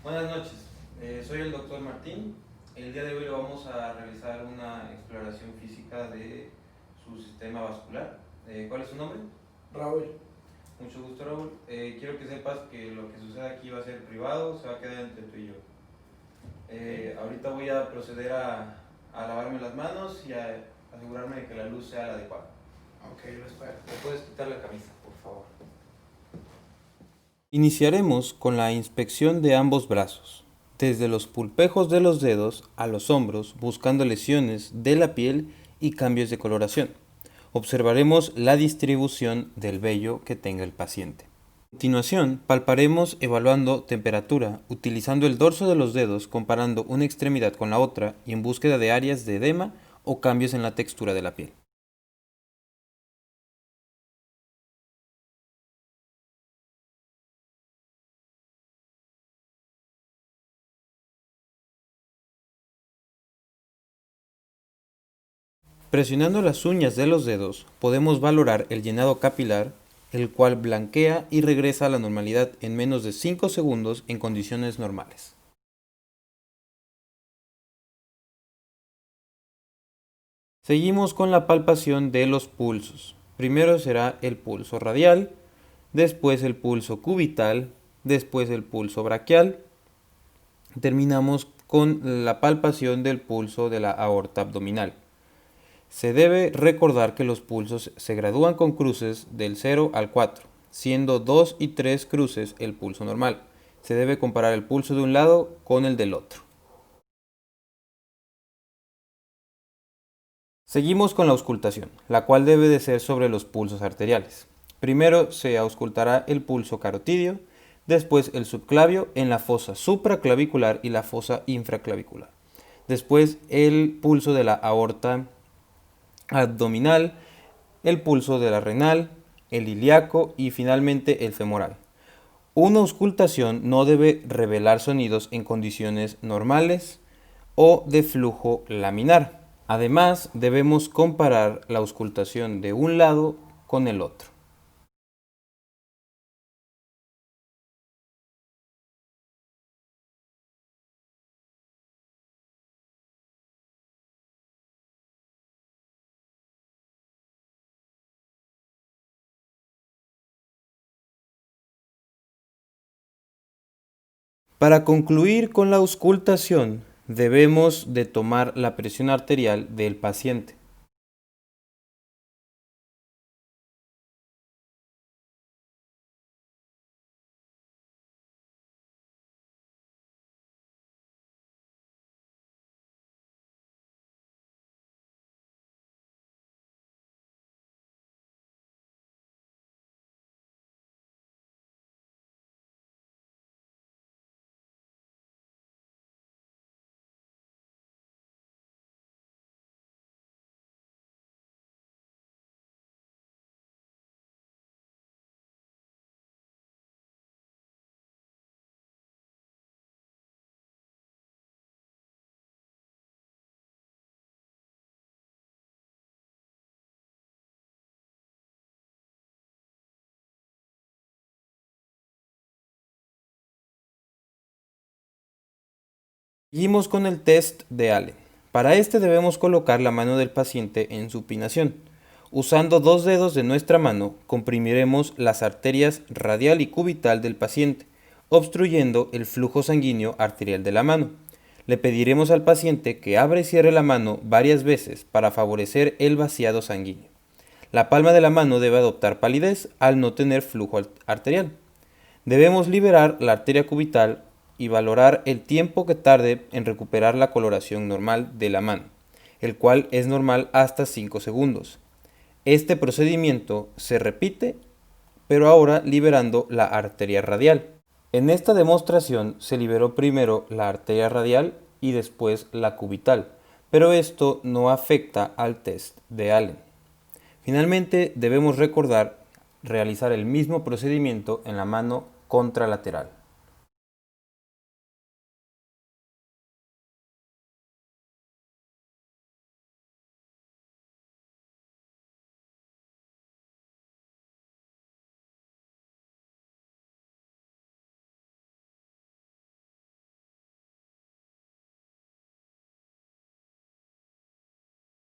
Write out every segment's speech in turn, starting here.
Buenas noches, soy el doctor Martín. El día de hoy le vamos a realizar una exploración física de su sistema vascular. ¿Cuál es su nombre? Raúl, Mucho gusto, Raúl. Quiero que sepas que lo que sucede aquí va a ser privado, se va a quedar entre tú y yo. Ahorita voy a proceder a lavarme las manos y a asegurarme de que la luz sea la adecuada. ok, lo espero. ¿Me puedes quitar la camisa, por favor? Iniciaremos con la inspección de ambos brazos, desde los pulpejos de los dedos a los hombros, buscando lesiones de la piel y cambios de coloración. Observaremos la distribución del vello que tenga el paciente. A continuación, palparemos evaluando temperatura, utilizando el dorso de los dedos, comparando una extremidad con la otra y en búsqueda de áreas de edema o cambios en la textura de la piel. Presionando las uñas de los dedos podemos valorar el llenado capilar, el cual blanquea y regresa a la normalidad en menos de 5 segundos en condiciones normales. Seguimos con la palpación de los pulsos. Primero será el pulso radial, después el pulso cubital, después el pulso braquial. Terminamos con la palpación del pulso de la aorta abdominal. Se debe recordar que los pulsos se gradúan con cruces del 0 al 4, siendo 2 y 3 cruces el pulso normal. Se debe comparar el pulso de un lado con el del otro. Seguimos con la auscultación, la cual debe de ser sobre los pulsos arteriales. Primero se auscultará el pulso carotidio, después el subclavio en la fosa supraclavicular y la fosa infraclavicular. Después el pulso de la aorta abdominal, el pulso de la renal, el ilíaco y finalmente el femoral. Una auscultación no debe revelar sonidos en condiciones normales o de flujo laminar. Además, debemos comparar la auscultación de un lado con el otro. Para concluir con la auscultación, debemos de tomar la presión arterial del paciente. Seguimos con el test de Allen. Para este debemos colocar la mano del paciente en supinación. Usando dos dedos de nuestra mano, comprimiremos las arterias radial y cubital del paciente, obstruyendo el flujo sanguíneo arterial de la mano. Le pediremos al paciente que abra y cierre la mano varias veces para favorecer el vaciado sanguíneo. La palma de la mano debe adoptar palidez al no tener flujo arterial. Debemos liberar la arteria cubital y valorar el tiempo que tarde en recuperar la coloración normal de la mano, el cual es normal hasta 5 segundos. Este procedimiento se repite, pero ahora liberando la arteria radial. En esta demostración se liberó primero la arteria radial y después la cubital, pero esto no afecta al test de Allen. Finalmente, debemos recordar realizar el mismo procedimiento en la mano contralateral.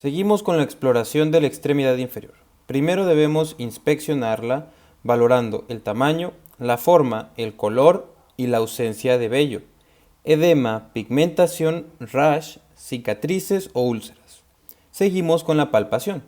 Seguimos con la exploración de la extremidad inferior. Primero debemos inspeccionarla valorando el tamaño, la forma, el color y la ausencia de vello, edema, pigmentación, rash, cicatrices o úlceras. Seguimos con la palpación.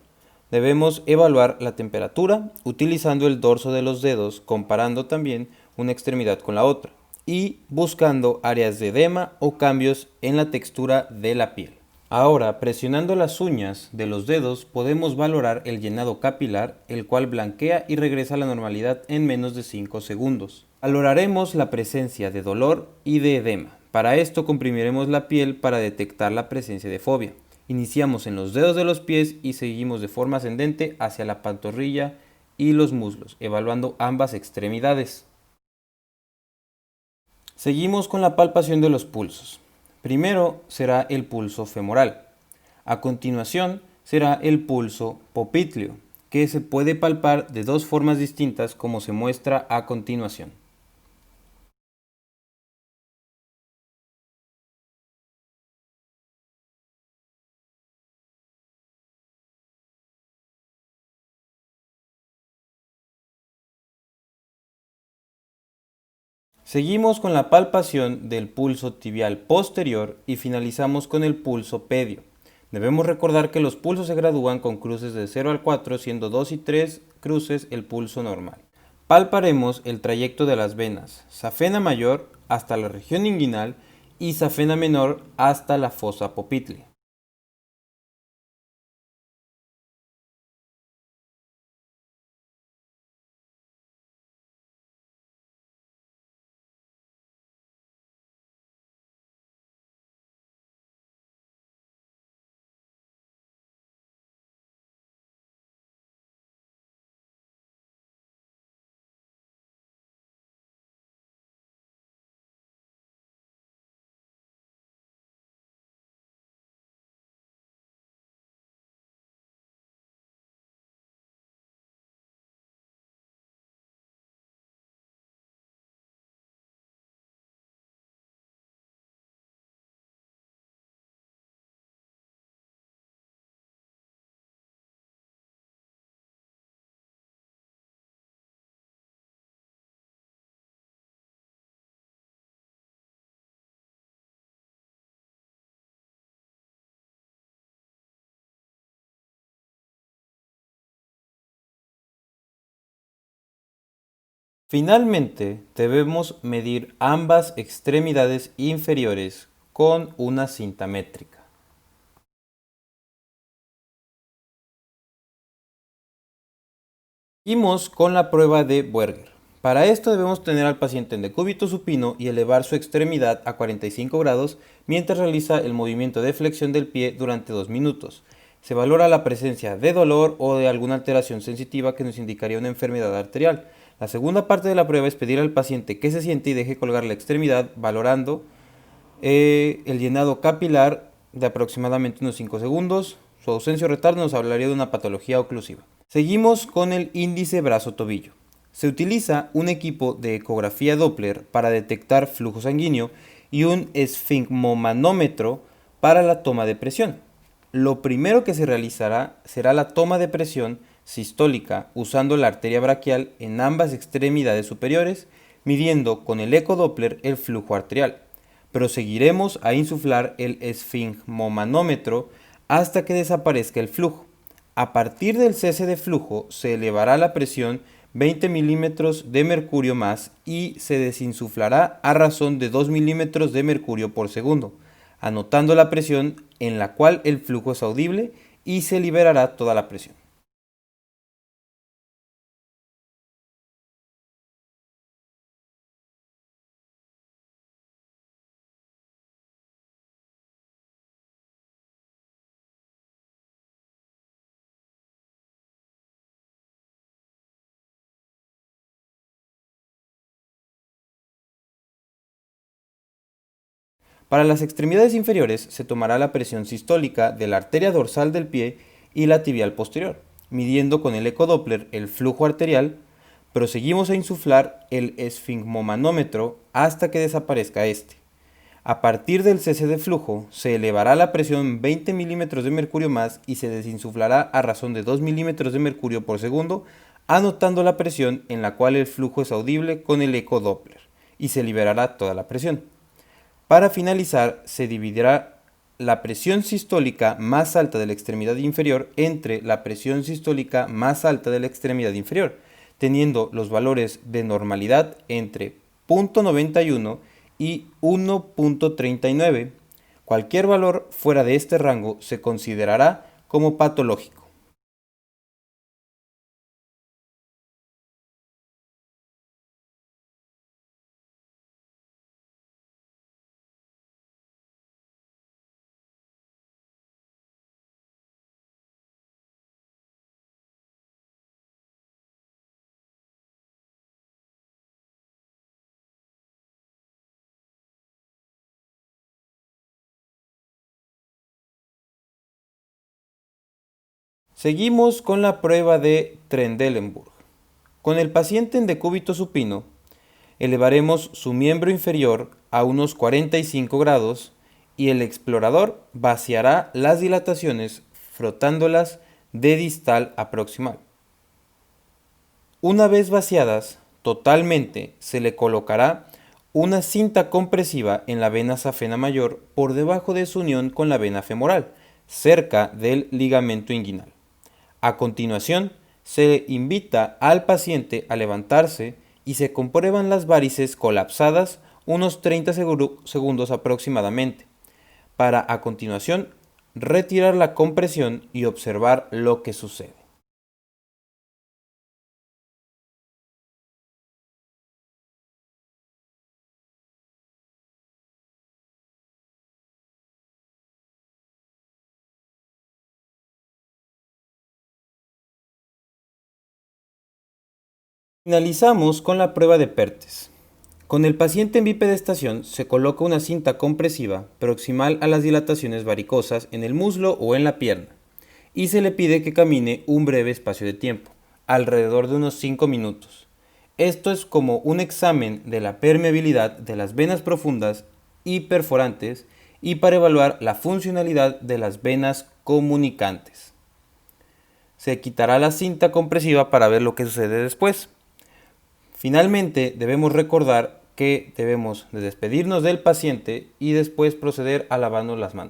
Debemos evaluar la temperatura utilizando el dorso de los dedos, comparando también una extremidad con la otra y buscando áreas de edema o cambios en la textura de la piel. Ahora, presionando las uñas de los dedos podemos valorar el llenado capilar, el cual blanquea y regresa a la normalidad en menos de 5 segundos. Valoraremos la presencia de dolor y de edema. Para esto comprimiremos la piel para detectar la presencia de fobia. Iniciamos en los dedos de los pies y seguimos de forma ascendente hacia la pantorrilla y los muslos, evaluando ambas extremidades. Seguimos con la palpación de los pulsos. Primero será el pulso femoral. A continuación será el pulso popliteo, que se puede palpar de dos formas distintas como se muestra a continuación. Seguimos con la palpación del pulso tibial posterior y finalizamos con el pulso pedio. Debemos recordar que los pulsos se gradúan con cruces de 0 al 4, siendo 2 y 3 cruces el pulso normal. Palparemos el trayecto de las venas safena mayor hasta la región inguinal y safena menor hasta la fosa poplitea. Finalmente, debemos medir ambas extremidades inferiores con una cinta métrica. Seguimos con la prueba de Buerger. Para esto debemos tener al paciente en decúbito supino y elevar su extremidad a 45 grados mientras realiza el movimiento de flexión del pie durante 2 minutos. Se valora la presencia de dolor o de alguna alteración sensitiva que nos indicaría una enfermedad arterial. La segunda parte de la prueba es pedir al paciente que se siente y deje colgar la extremidad valorando el llenado capilar de aproximadamente unos 5 segundos. Su ausencia o retardo nos hablaría de una patología oclusiva. Seguimos con el índice brazo-tobillo. Se utiliza un equipo de ecografía Doppler para detectar flujo sanguíneo y un esfigmomanómetro para la toma de presión. Lo primero que se realizará será la toma de presión sistólica usando la arteria braquial en ambas extremidades superiores, midiendo con el ecodoppler el flujo arterial. Proseguiremos a insuflar el esfigmomanómetro hasta que desaparezca el flujo. A partir del cese de flujo se elevará la presión 20 milímetros de mercurio más y se desinsuflará a razón de 2 milímetros de mercurio por segundo, anotando la presión en la cual el flujo es audible y se liberará toda la presión. Para las extremidades inferiores se tomará la presión sistólica de la arteria dorsal del pie y la tibial posterior, midiendo con el ecodoppler el flujo arterial. Proseguimos a insuflar el esfigmomanómetro hasta que desaparezca este. A partir del cese de flujo, se elevará la presión 20 milímetros de mercurio más y se desinsuflará a razón de 2 milímetros de mercurio por segundo, anotando la presión en la cual el flujo es audible con el eco Doppler, y se liberará toda la presión. Para finalizar, se dividirá la presión sistólica más alta de la extremidad inferior entre la presión sistólica más alta de la extremidad inferior, teniendo los valores de normalidad entre 0.91 y 1.39. Cualquier valor fuera de este rango se considerará como patológico. Seguimos con la prueba de Trendelenburg. Con el paciente en decúbito supino, elevaremos su miembro inferior a unos 45 grados y el explorador vaciará las dilataciones frotándolas de distal a proximal. Una vez vaciadas totalmente, se le colocará una cinta compresiva en la vena safena mayor por debajo de su unión con la vena femoral, cerca del ligamento inguinal. A continuación, se invita al paciente a levantarse y se comprueban las varices colapsadas unos 30 segundos aproximadamente, para a continuación retirar la compresión y observar lo que sucede. Finalizamos con la prueba de Pertes. Con el paciente en bipedestación se coloca una cinta compresiva proximal a las dilataciones varicosas en el muslo o en la pierna y se le pide que camine un breve espacio de tiempo, alrededor de unos 5 minutos. Esto es como un examen de la permeabilidad de las venas profundas y perforantes y para evaluar la funcionalidad de las venas comunicantes. Se quitará la cinta compresiva para ver lo que sucede después. Finalmente, debemos recordar que debemos de despedirnos del paciente y después proceder a lavarnos las manos.